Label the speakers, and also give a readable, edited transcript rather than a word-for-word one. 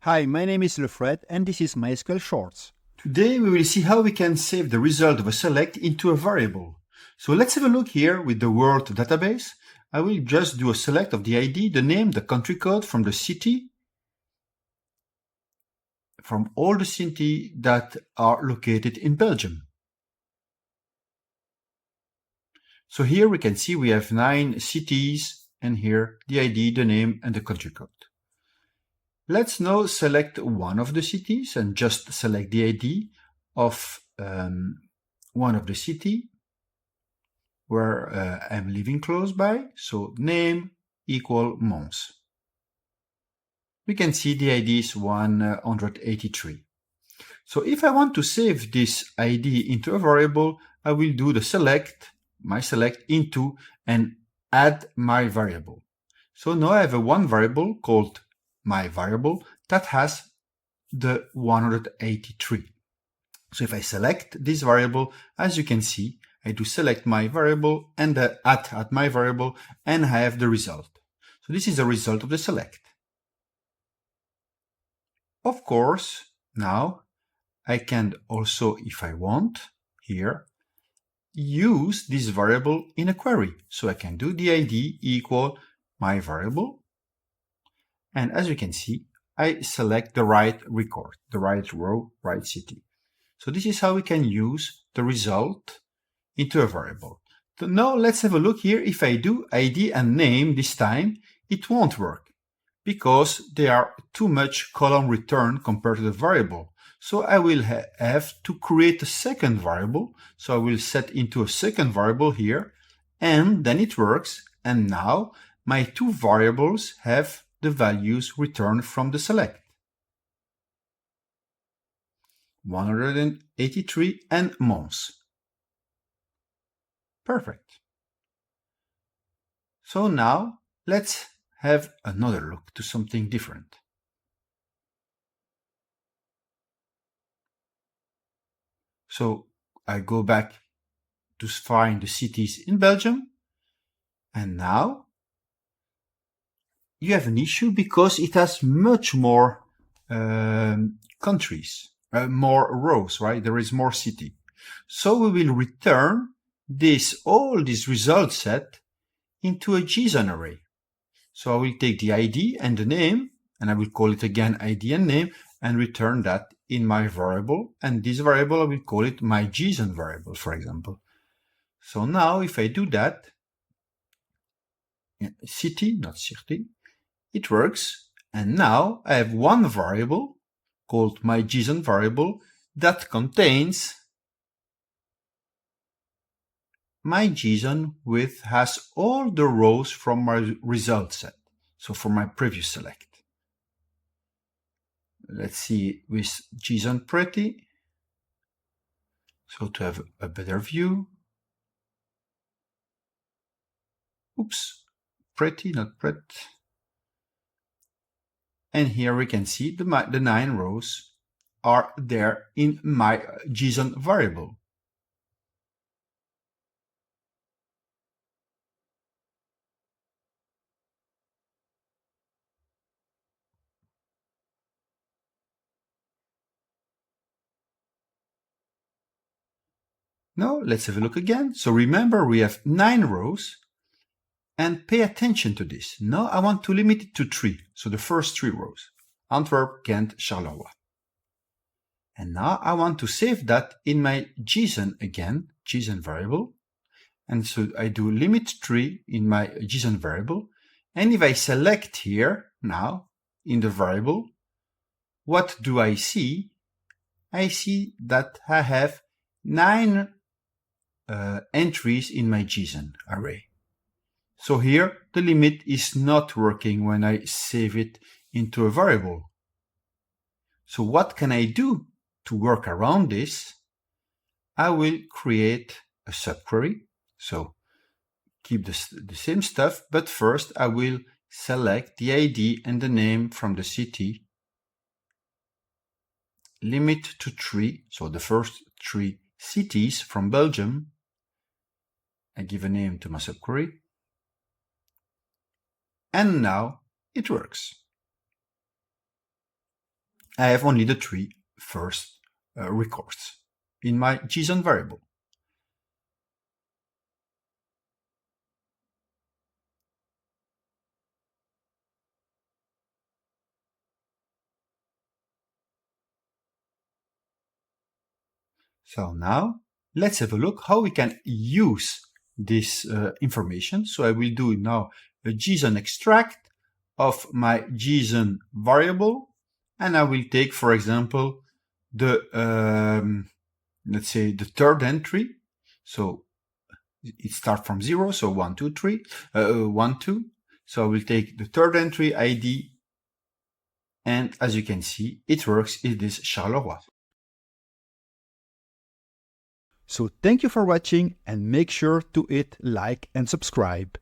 Speaker 1: Hi, my name is Lefred and this is MySQL Shorts.
Speaker 2: Today we will see how we can save the result of a select into a variable. So let's have a look here with the Word database. I will just do a select of the ID, the name, the country code from the city, from all the cities that are located in Belgium. So here we can see we have 9 cities and here the ID, the name and the country code. Let's now select one of the cities and just select the ID of one of the city where I'm living close by. So name equal Mons. We can see the ID is 183. So if I want to save this ID into a variable, I will do the select, my select into and add my variable. So now I have one variable called my variable that has the 183. So if I select this variable, as you can see, I do select my variable and add my variable and I have the result. So this is the result of the select. Of course, now I can also, if I want, here, use this variable in a query. So I can do the ID equal my variable. And as you can see, I select the right record, the right row, right city. So this is how we can use the result into a variable. So now let's have a look here. If I do ID and name this time, it won't work because they are too much column return compared to the variable. So I will have to create a second variable. So I will set into a second variable here and then it works. And now my two variables have the values returned from the select. 183 and Mons. Perfect. So now let's have another look to something different. So I go back to find the cities in Belgium and now you have an issue because it has much more countries, more rows, right? There is more city. So we will return all this result set into a JSON array. So I will take the ID and the name, and I will call it again ID and name, and return that in my variable. And this variable, I will call it my JSON variable, for example. So now if I do that, city, not city, it works. And now I have one variable called my JSON variable that contains my JSON has all the rows from my result set. So for my previous select. Let's see with JSON pretty. So to have a better view. Oops, pretty, not pret. And here we can see the 9 rows are there in my JSON variable. Now let's have a look again. So remember we have 9 rows and pay attention to this. Now I want to limit it to 3. So the first 3 rows, Antwerp, Ghent, Charleroi. And now I want to save that in my JSON again, JSON variable. And so I do limit 3 in my JSON variable. And if I select here now in the variable, what do I see? I see that I have 9 entries in my JSON array. So here the limit is not working when I save it into a variable. So what can I do to work around this? I will create a subquery. So keep the same stuff, but first I will select the ID and the name from the city. Limit to 3, so the first 3 cities from Belgium. I give a name to my subquery. And now it works. I have only the 3 first records in my JSON variable. So now let's have a look how we can use this information. So I will do now a JSON extract of my JSON variable, and I will take, for example, the let's say the third entry. So it starts from 0, so 1, 2, 3, 1, 2. So I will take the third entry ID, and as you can see, it works. It is Charleroi.
Speaker 1: So thank you for watching and make sure to hit like and subscribe.